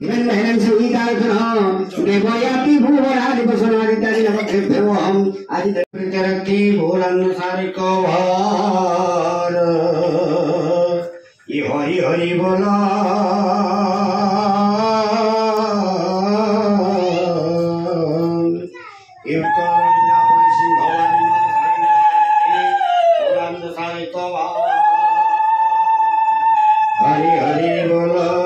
Menenang sekitar kenal, depoyati bulan di personali dari nama kebewam, adi dari terti bulan sari kawar, ihori hori bulan, ikhtarnya masih bulan sari kawar, hari hari bulan.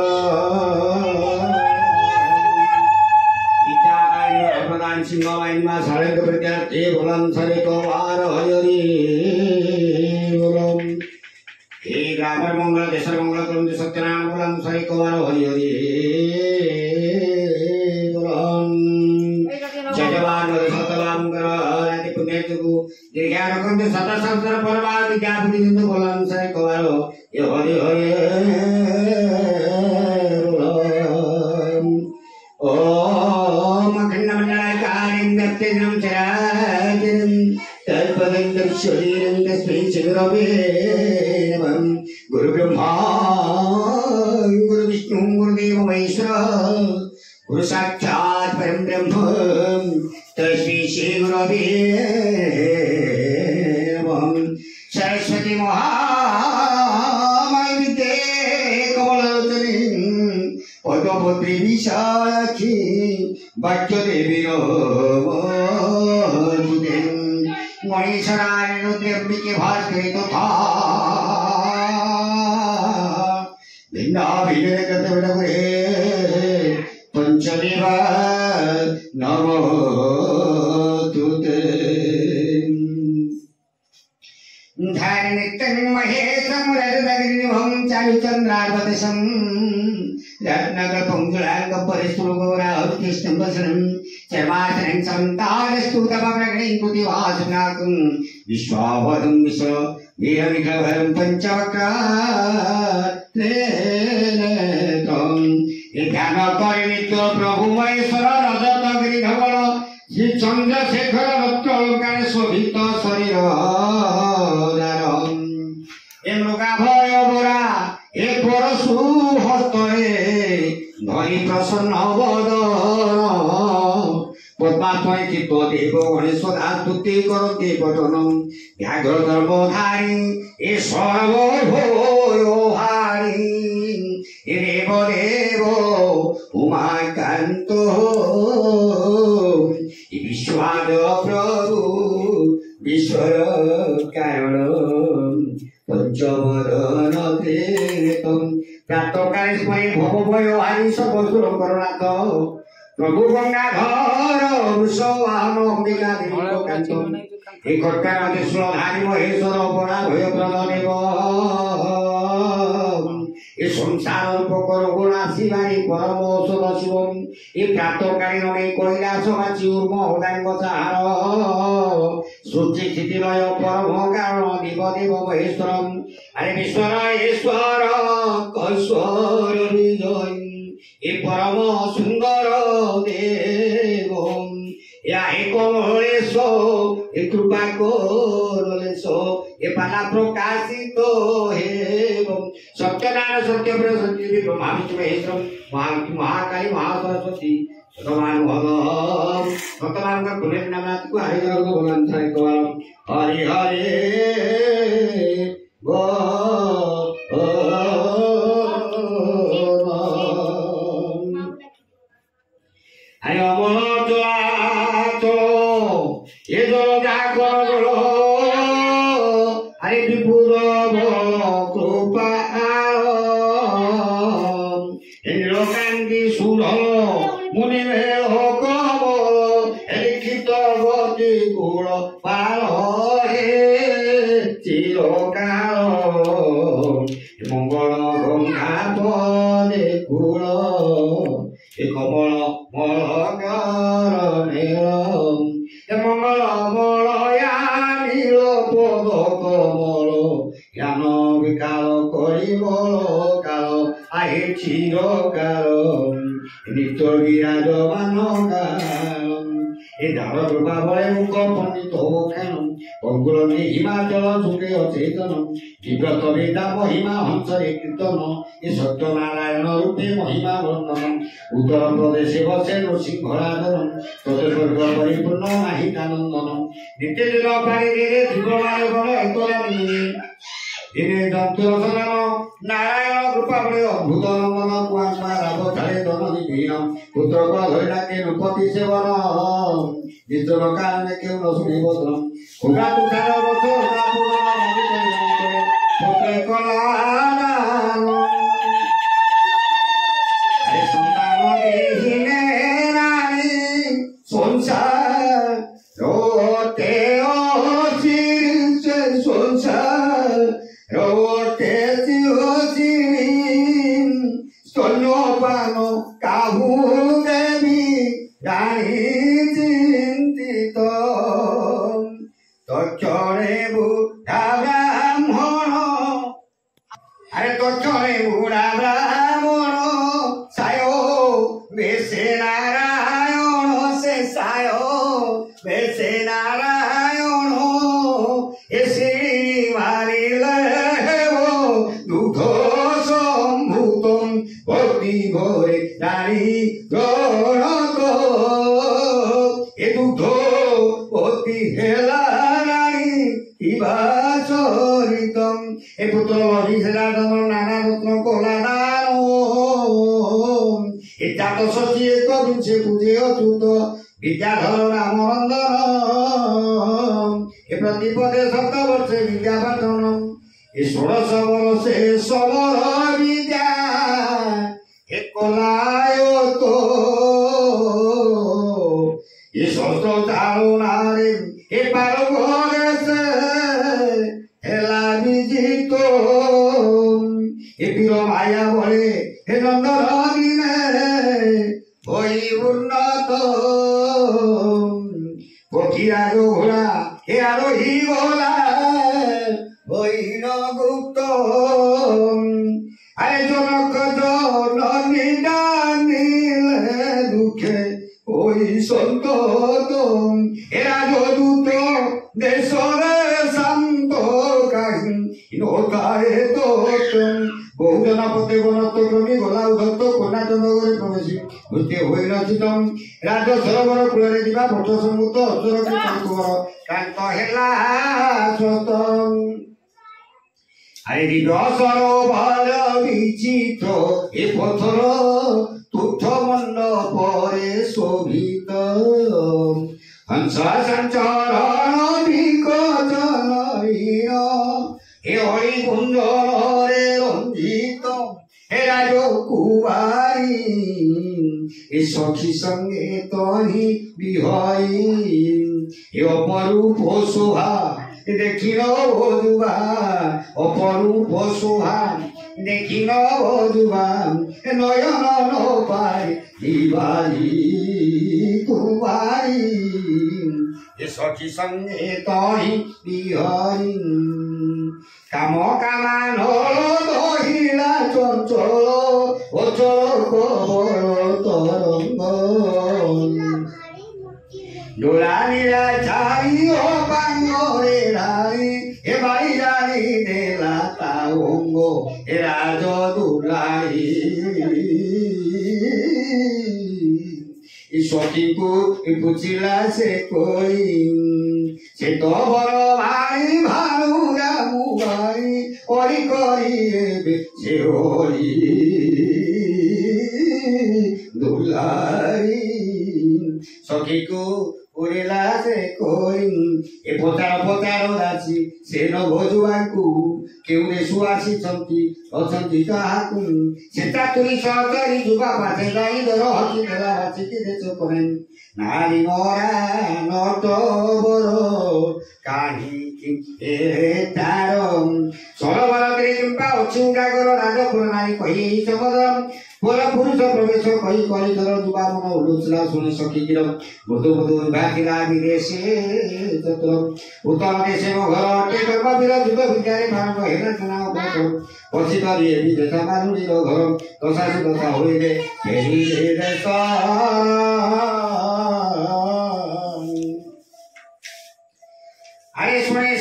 Singawain mas saling keberkati bulan sari kawar hayari bulan Igrabar monggal desar monggal kelum desa tenang bulan sari kawar hayari bulan Jajaban desa telam kera nanti punya tuku dirgana kunti sata sastra parwa tiga budi itu bulan sari kawar hayari bulan Nam Charajaram Talpadam Shariram Tasmai Chakraveram Guru Brahma Guru Vishnu Guru Deva Maheshwara Guru Sakshat Param Brahma Tasmai Chakraveram Saraswati Mahamaya Vidya Kamalatarim Padmaputri Vishakhi Bhakya Devi Manisharai Rudrambike Bhaskari Totha Vinda Vinaya Katavadagure Panchadeva Namo Tute Dharanittan Mahesam Radhagrivam Charuchandradvatasam Ratnagar Pongulanga Paristurugora Krishna Basanam Charmasanam Samtarastutabhagragrim Kutivasanakum Vishwavadam Vishwa Viramikavaram Panchavakra Lenetam Ityana Parinitya Prabhu Maheshwara Rajatagiri Dhavara Sri Chandra Shekhara Ratkalokare Swabhita Sariraram Emruga Bhaya Bora Ek Porosu Hastare Dhari Prasanna Vadana Padmatmaya Chitta Deva Ganeshwara Tuti Karati Patanam Vyagra Dharma Dhari Ishvara Vaibhoyo Hari Deva Devo Umakanto Vishwada Prabhu Vishwara Karanam Panchavadana Kritam Pratokari Smai Bhavovayo Hari Sabasuram Karunatha Prabhu Gangagara Vishwahano Ambika Diviko Kantam Ekotkara Tisla Dhari Maheshwara Parabhaya Pradhaneva E Samsara Upakara Guna Shivani Paramo Sura Shivam E Pratokari Name Koilasa Vachi Urma Hodanga Sahara Suchi Chitilaya Paramo Karana Diva Deva Maheshwaram Hare Vishwara Ishwara Kaishwara Vijay E Parama Sundara Devam Ya Ekomaleso E Krupakoraleso E Pala Prokasito Hevam Satyadana Satyabra Satyaviva Mahavishnu Maheshwaram Mahakali Mahasaraswati Sataman Bhagavam Sataman Ka Punet Namatku Hari Jarago Bulan Sari Kawaram Hari Hari Hari Amala Tolo Yedolo Jakolo Hari Vipura Krupa Lokanti Sudha Munive Hokamo Ekita Vati Kula Palo Chirokalo Mongolo Gongapone Kula Ekomolo Molokara Nilam Emongolo Moloya Nilo Podokomolo Yano Vikalo Korimolo Kalo Ahe Chirokalo Nitor Virado Manokalo ଏ ଦାର କୃପା ବଳେ ମୁଖ ପଣ୍ଡିତ ହବ ଜ୍ଞାନ ଅଙ୍ଗୁଳୀ ହିମାଚଳ ଯୁଗେ ଅଚେତନ ବିବ୍ରତ ବେଦା ମହିମା ହଂସରେ କୀର୍ତ୍ତନ ଏ ସତ୍ୟନାରାୟଣ ରୂପେ ମହିମା ବର୍ଣ୍ଣନ ଉତ୍ତର ପ୍ରଦେଶେ ବସେ ନୃସିଂହରାଧନ ତତେ ସ୍ୱର୍ଗ ପରିପୂର୍ଣ୍ଣ ନାହିଁ କାନନ୍ଦନ ନିତ୍ୟ ଦିନ ପାଣିରେ ଜୀବମାନ ବଳ ଏକରମିନି ଦିନେ ଦନ୍ତର ସମାନ ନାରାୟଣ କୃପା ବଳେ ଅଦ୍ଭୁତ ନନ୍ଦନ କୁଆଁ ରାବ ଛାଡ଼େ ଧନ ବିହୀନ ପୁତ୍ର ଧରି ଡାକେ ନୃପତି ସେବନ ନିଜ କାରଣେ କେଉଁ ନ ଶୁଣିବ ଧନ ଖୋଗା ତୁଷାର ବଛ କଲା সন্তান বিহীনে নারী সংসার রোতে অচির সংসার রোতে অচির স্তন্যপান কাহু দেবী রানী চিন্তিত তক্ষণে বুড়া ব্রাহ্মণ আরে তক্ষণে বুড়া ব্রাহ্মণ সায়ো বেশে নারায়ণ সে সায়ো বেশে নারায়ণ এসে মারিলে দুঃখ সম্ভূতম ভক্তি ভরে নারী গণত এ দুঃখ ভক্তি হেলা নারী কিবা চরিতম এ পুত্র অভিষেকাদন নানা রত্ন কলা দান এ জাত শশী এক বিংশে পূজে অচ্যুত বিদ্যাধর রামনন্দন এ প্রতিপদে সপ্তবর্ষে বিদ্যাপাঠন এ 16 বর্ষে সমর বিদ্যা এ কলায়ত এ শস্ত্র চালনারে এ পারগদেশে হেলা বিজিত এ বীর মায়া বলে হে নন্দন দিনে ওই উন্নত পক্ষীরা ঘোড়া হে আরোহী গোলা বৈন গুপ্ত আরে জনক নিলে দুঃখে ওই সন্তত এ রাজদূত দেশরে শান্ত কাহিনী নৌকায় তোতম বহুজন প্রত্যেক ক্রমী গলা উদ্ধত কন্যা চন্দ্রগরে প্রবেশী নৃত্য হয়ে রচিতম রাজ সরোবর কূଳରେ ଯିବା ବଟ ସମ୍ମୁତ ଅସୁର କୁମାର କାନ୍ତ ହେଲା ସ୍ୱତଂ আরে দিব্য সরোবর বিচিত্র এ পথর তুঠ মণ্ডপরে শোভিত হংস সঞ্চরণ বিকচন এ হরি কুণ্ডলে রঞ্জিত হে রাজ কুমারী এ সখী সঙ্গে তহি বিহয়ী এ অপরূপ শোভা দেখিল বধুবা অপরূপ শোভা দেখিল বধুবা নয়ন নপায় দিবারি কুমারী এ সখী সঙ্গে তহি বিহরি কাম কামান দহিলা চঞ্চল অচল কবল তরঙ্গ দোলানিরা ছাড়ি ও বাঙ্গরে রানী এ বাইরানি দেলা তাঙ্গ এ রাজ দুলারি সখীକୁ ବୁଝିଲା ସେ କହି ସେ ତ ବର ଭାଇ ଭାଲୁରା ମୁଁ ଭାଇ ଅରି କରି ଏବେ ସେ ହରି ଦୁଲାରି ସଖୀକୁ ପୁରିଲା ସେ କହି ଏ ପଚାର ଦାସୀ ସେ ନ ଭଜୁଆଙ୍କୁ କେଉଁ ଦେଶୁ ଆସିଛନ୍ତି ଅଛନ୍ତି କାହାକୁ ସେ ଚାତୁରୀ ସହଚରୀ ଯୁବା ପାଠେ ଯାଇ ଦର ହସି ଦେଲା ବାଛିକି ଦେଶ କରେ ନାରୀ ମରା ନଟବର କାହିଁକି ଏ ତାର ସରୋବର ଚୁମ୍ପା ଅଛି ଉଗାଗର ରାଜପୁର ନାରୀ କହି ଶବଦ ପର ପୁରୁଷ ପ୍ରବେଶ କହି କରିଧର ଯୁବା ମନ ଉଲୁଥିଲା ଶୁଣି ସଖିକିର ବଧୁ ବଧୁ ବିଭାଗିଲା ବିଦେଶେ ଚତୁର ଉତ୍ତର ଦେଶେ ମୋ ଘର ଅଟେ କର୍ମବୀର ଯୁଗ ବିଦ୍ୟାରେ ଭାରତ ହେଲେ ସେନା ପଶି କରି ଏବି ଦେଶ ମାରୁଣିର ଘର ଦଶାଶୁ ଦଶା ହୋଇଲେ ଫେରିଲେ ଦେଶ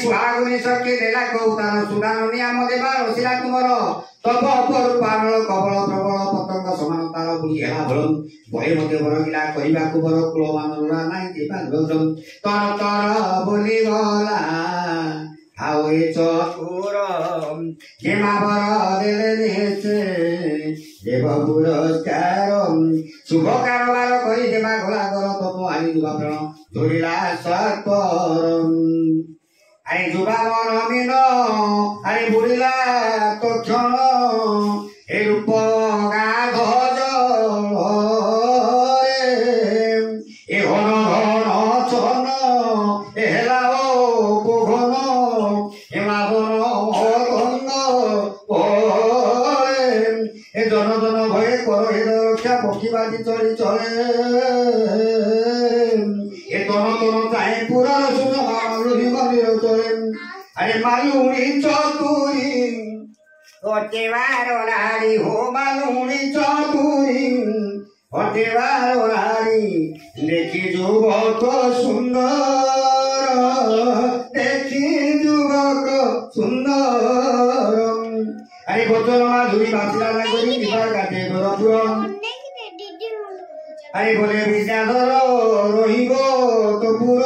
ସୁହାଗୁନି ସଖୀ ଦେଲା କୌତାନ ସୁଦାନ ନିୟମ ଦେବା ରସିଲା ତୁମର ତବ ଅପରୂପାଳ କବଳ ପ୍ରବଳ ପତଙ୍ଗ ସମାନ ତାର ବୁଲି ହେଲା ଭଲ ବହି ମଧ୍ୟ ବର ଗିଲା କରିବାକୁ ବର କୁଳ ମାନୁରା ନାହିଁ ଯିବା ତର ତର ବୋଲି ଗଲା ଆଉ ଏ ଚତୁର ক্ষেমা বর দেলে দিয়েছে দেব পুরস্কার শুভ কারবার করে দেবা গোলা কর তম আনি যুবা প্রাণ ধরিলা সৎপর আরে যুবা মন মিন আরে বুড়িলা তক্ষণ এ রূপ গাধ এ ঘন ঘন ছন এ হেলা ঘন এ মাঘন জন জন ভয়ে কর হে রক্ষা পক্ষীবাদী চলি চলে এ তন তন চাই পুরাণ শুন মালুনি মন্দির চলে আরে মালুনি চতুরি অটেবার নারী হো মালুনি চতুরি অটেবার নারী দেখি যুবক সুন্দর দেখি যুবক সুন্দর আরে বচন মাধুরী বাঁচিলা না করি বিবার কাটে বরপুরন আরে বলে বিদ্যাধর রহিব তপুর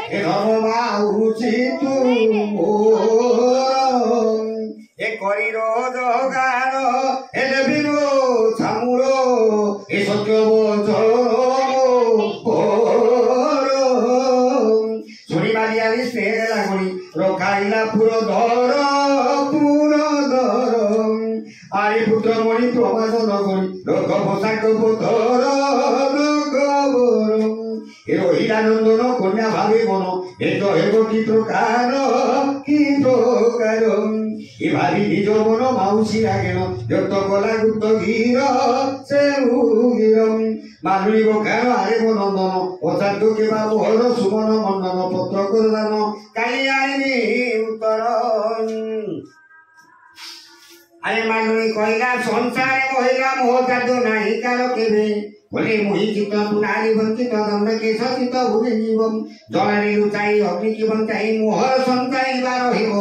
এ ধর্মা উচিত এ করির জগার এ দেবীর ছামুর এ সত্য শনি বালিয়ালি স্নেহে লাগনি রখাইলা পুর ধর আরে পুত্রমণি প্রবাসন করি রোগ পোশাক ধর এ রহিলানন্দন কন্যা ভাবে মন এ তো হেব কি প্রকার এ ভাবি নিজ মন মাউসী রাগেন যত কলা গুপ্ত গির সে গিরম মালুনি বখান আরে নন্দন অসাধ্য কেবা মোহর সুমন মন্ডন পত্র করদান কালি আইনি উত্তর আরে মালুনি কইলা সংসারে মহিলা মোহজাত নাই কার কেবে বলে মোহি চিত্ত পুনারি বঞ্চিত দণ্ড কেশ চিত্ত ভুলে জীবম জলারে লুচাই অগ্নি জীবন চাই মোহর সঞ্চাইবার রহিব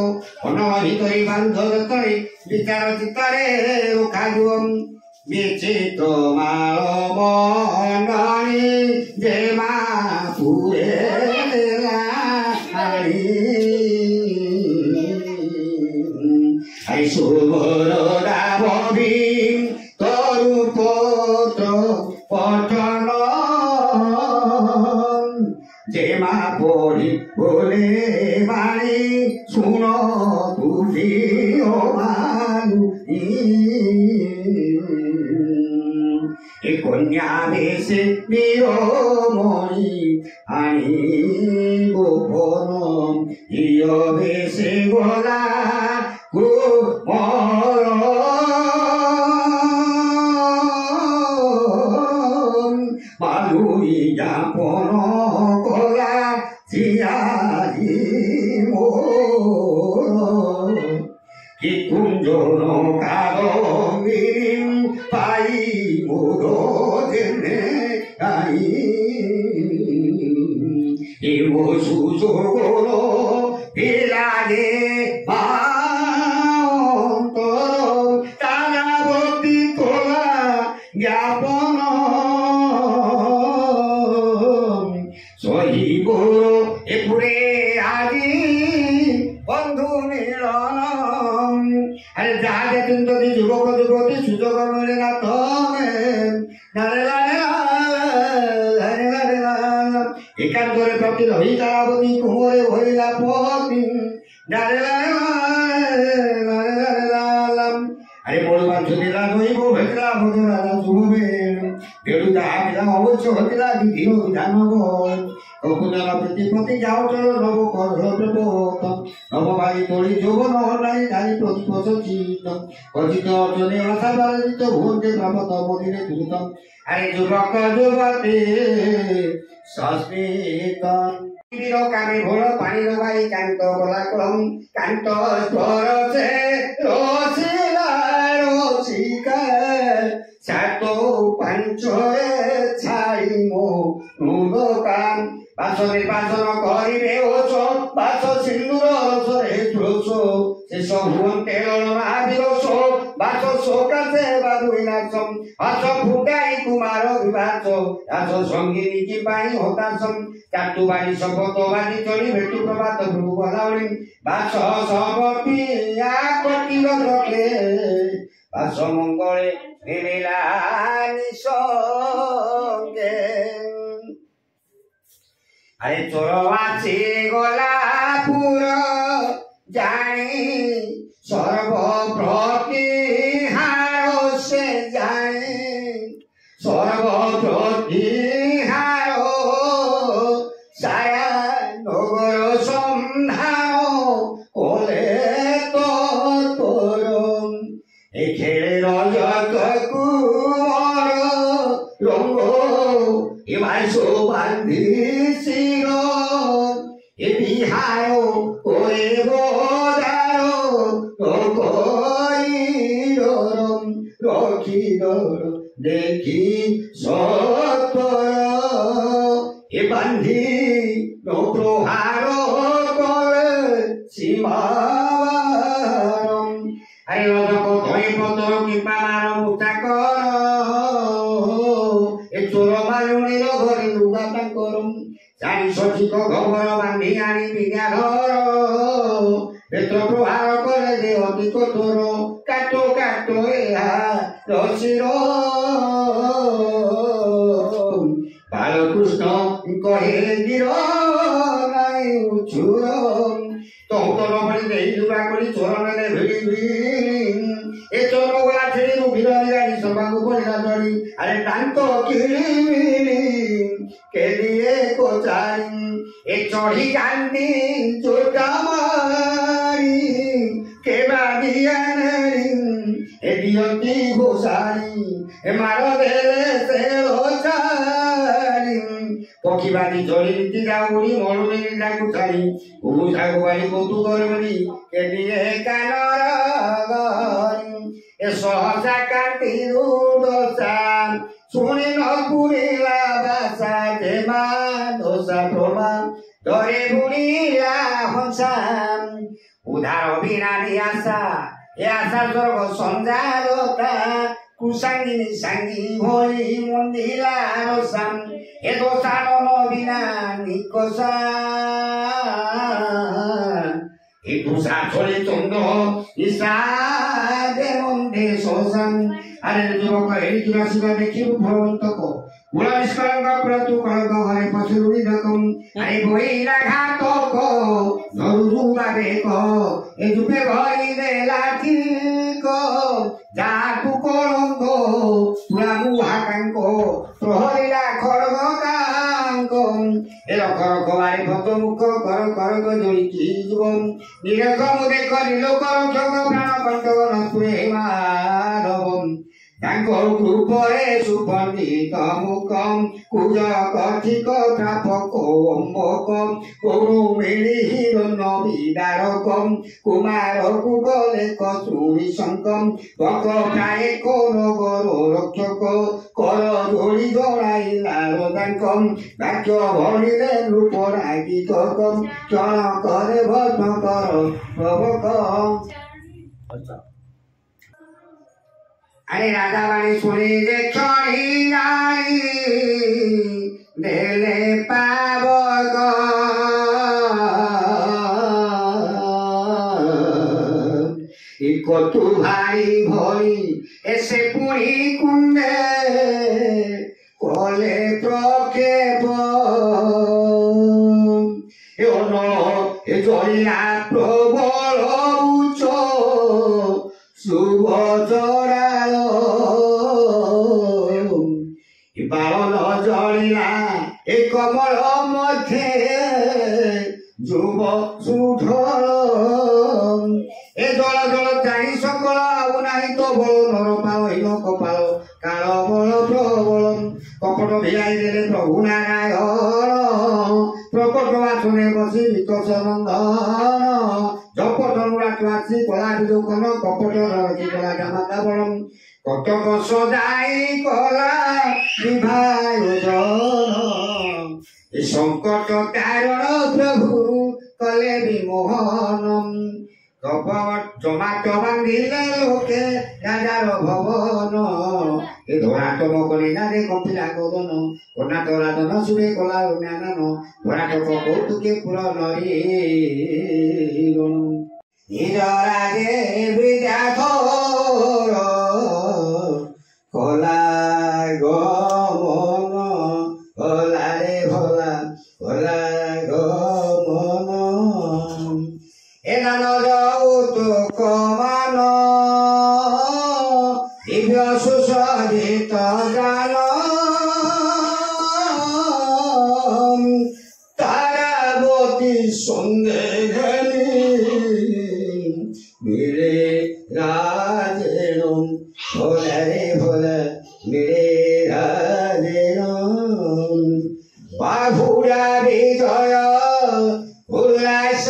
অন্য ভিতরে বান্ধ দত্তরে বিচার চিত্তরে রোখাজুম বিচিত মাল মন্ডনী যে মা পুরে আই সুবর রাববি তরু পুত্র পটন যে মা পড়ি বলে বাণী শুন তুমি ও মানু এ কন্যা বেশে বীরমণি আনি গোপন ইয় বেশে গলা মালুই যাপন কলা চিয়ারি মোর কি কুঞ্জন কারী পাই মোর জেনে আই এব সুযোগ পিলারে তারাবতী তোলা জ্ঞাপন সহিব এপুরে আজি বন্ধু মিলন আরে যাহা দেখুন যদি যুবক যুবতী সুযোগ মিলে না তবে একান্তরে প্রাপ্তি রহি তারাবতী কুমরে ভরিলা পতি আরে বলবান সুদিলা নইব ভেটলা ভজরা শুভবে বেড়ু যাহা বিলা অবশ্য হতিলা বিধিও বিধানব ককুজল প্রতিপতি যাও চলো নব কর প্রবোত নববাড়ি তরি যৌবন নাই নারী প্রদীপ সচিত কথিত অর্জনে আশা বারিত ভুবন্তে প্রাপত মদিনে দ্রুতম আরে যুবক যুবতী সস্মিতম কামে ভোল পানি রবাই কান্ত গলা কলম কান্ত স্পরসে রসিলা রসিকা সাত পাঞ্চয়ে ছাই মো নুদকাম ବାସ ନିର୍ବାଚନ କରିବେ ଓଷ ବାସ ସିନ୍ଦୁର ରସରେ ତୁଳସ ଶେଷ ହୁଅନ୍ତେ ରଣମାବିରସ ବାସ ସକାଶେ ବାଧୁଇ ନାଚ ହସ ଫୁଟାଇ କୁମାର ବିଭାସ ଦାସ ସଙ୍ଗିନୀ କି ପାଇଁ ହତାଶ ଚାଟୁ ବାଡ଼ି ଶପଥ ବାଜି ଚଳି ଭେଟୁ ପ୍ରଭାତ ପ୍ରଭୁ ଗଲାବଳି ବାସ ସବପି କଟିର ରଖେ ବାସ ମଙ୍ଗଳେ ମିଳିଲା ନିସଙ୍ଗେ আরে চোর আছে গোলাপুর জানি সর্বপ্রতিহার সে জানি সর্বপ্রতিহার সারা নগর সন্ধান কোলে তোর এ খেলে রজত কুমার রঙ্গ এবার শোভান্তি বিহারো করে বোধারো রকম রক্ষির দেখি সত্তর এ বান্ধি প্রহার করে সীমারম আরে রজক ধরে পতর কিংবা মার মুঠা কর এ চোর মালুণীর ঘরে লুগা তাঙ্কর জানি সঠিক খবর বান্ধি আনি বিজ্ঞানর বেত্র প্রহার করে যে অতি কঠোর কাটো কাটো এহা রসির বালকৃষ্ণ কহে গির নাই উচ্ছুর তৌতর ভরি দেই দুরা করি চরণে ভিড়ি ভিড়ি এ চোর গোলা ছেড়ে রুভির গাড়ি সবাকু বলিলা ধরি আরে টান্ত কিড়ি কেলিয়ে কোচারি এ চড়ি কান্দি চোটা মারি কেবা দিয়ানারি এ দিয়তি ঘোষারি এ মার দেলে সে ওচারি পক্ষীবাদী চড়ি নীতি গাউরি মরুনি ডাকু ছাড়ি উবু সাগু বাড়ি কতু করবি কেলিয়ে কানর গরি এ সহসা কান্তি রুদসা শুনি নপুরিলা বাসা দেমা দোষা প্রমা ধরে বুড়িলা হংসাম উধার বিনানি আশা এ আশা স্বর্গ সঞ্জারতা কুসাঙ্গিনী সাঙ্গী ভরি মন্দিরা রসাম এ দোষা নবিনা নিকষা এ তুষা ছড়ে চন্দ্র ইসাদে মন্দে শোষণ আরে যুবক এই জুরাসিবা দেখিব ভ্রমন্তক মূল নিষ্কলঙ্ক প্রতু কলঙ্ক ঘরে পশুরুড়ি রকম আরে বইলা ঘাতক নরু বাবেক এ রূপে ভরি দেলা ঠিক যাকু কলঙ্ক পুরামু হাকাঙ্ক প্রহরিলা খড়গ কাঙ্ক এ রক রক বারে ভক্ত মুখ কর করগ জড়িকি জীবন নিরখ মুদে করিল কর যোগ প্রাণ কণ্ঠক নপুরে মাধবম তাঙ্ক রূপরে সুপন্ডিত মুখম কুজ কথিক প্রাপক অম্বকম করু মিলি হিরণ্য বিদারকম কুমার কুগলে কসুরি শঙ্কম বক প্রায় নগর রক্ষক কর ধরি জড়াইলা রদাঙ্কম বাক্য ভরিলে রূপ রাগিতকম চল করে ভস্ম কর প্রভকম আরে রাজা বাণী শুনি যে ছড়ি যাই দেলে পাব কতু ভাই ভই এসে পুরী কুণ্ডে কলে প্রক্ষেপ এ জড়িয়া প্রবল উচ্চ শুভ জড়াল বারণ জড়িলা এ কমল মধ্যে যুব সুধর এ জল জল জানি সকল আউ নাই তো বল নর পাইল কপাল কাল বল প্রবল কপট ভিড়াই দেলে প্রভু নারায়ণ প্রকট আসনে বসি বিকশ নন্দন জপট নুরাটি কলা বিলোকন কপট রকি কলা জামাতা বলম কটক সদাই কলা বিভায়োজন संकट कारण प्रभु कले विमोहन जमाट बांधिले लोके राजार भवन ए धराट मकलिनारे कपिला गगन कर्णाट राजन सुरे कला ज्ञानन धराट कौतुके पुर नरी निराजे विद्याधर कला गमन भला रे भला भला गमन एनान যৌতুক মান দিব্য সুসজ্জিত গান তারাবতী সন্দেহানি মিলে রাজেন ভোলা রে ভোলা মিলে রাজেন বাহুরা বিজয় উল্লাস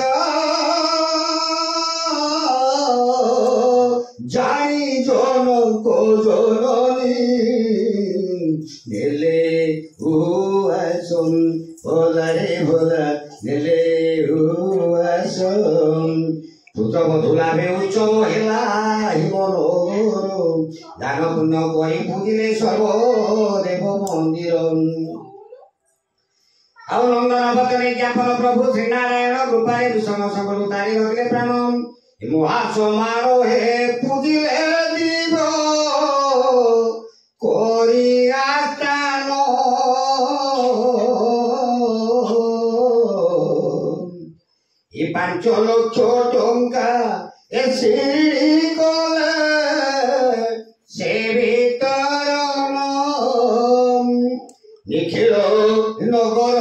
জানি জনক জননী নেলে হুয়াসন ভোলা রে ভোলা নেলে হুয়াসন পুতব ধুলাভে উৎসব হেলা হিমন দান পুণ্য করি পুজিলে সর্বদেব মন্দির ଆଉ ନନ୍ଦନ ବଚନେ ଜ୍ଞାପନ ପ୍ରଭୁ ଶ୍ରୀନାରାୟଣ କୃପାରେ ବିଷମ ସକଳ ତାରି ରଖିଲେ ପ୍ରାଣ ମହାସମାର ହେ ପୂଜିଲେ ଦିବ କରି ଆସ୍ଥାନ ଏ 5 ଲକ୍ଷ ଟଙ୍କା ଏ ସିଡ଼ି କଲେ ସେ ଭିତର নিখিল নগর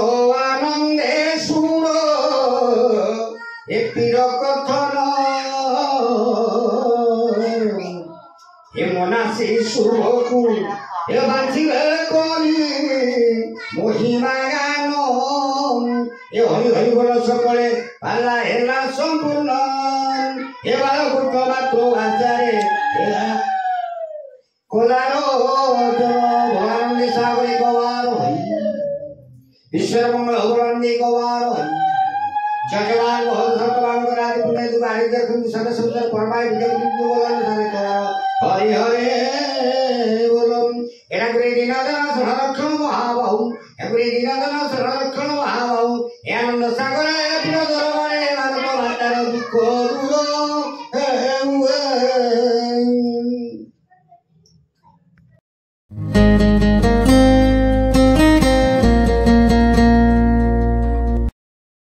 আনন্দে সুর এপির কথন হে মনাসী শুভকু হে বাঁচিলে করি মহিমা গান এ হরি হরি বল সকলে পালা হেলা সম্পূর্ণ হে বালকুট মাত্র আচারে হেলা কোলারো ভগবানন্দী সাগরে গবার ঈশ্বর মঙ্গল ভগবানন্দী গবার জগবান বহু সত্যবান রাজি পুণ্য দুগারি দেখুন সদা সুন্দর পরমাই বিজয় বিদ্যু বলন সারে কবার হরি হরে বলম এটা করে দিনদন সংরক্ষণ মহাবাহু এগুলি দিনদন সংরক্ষণ মহাবাহু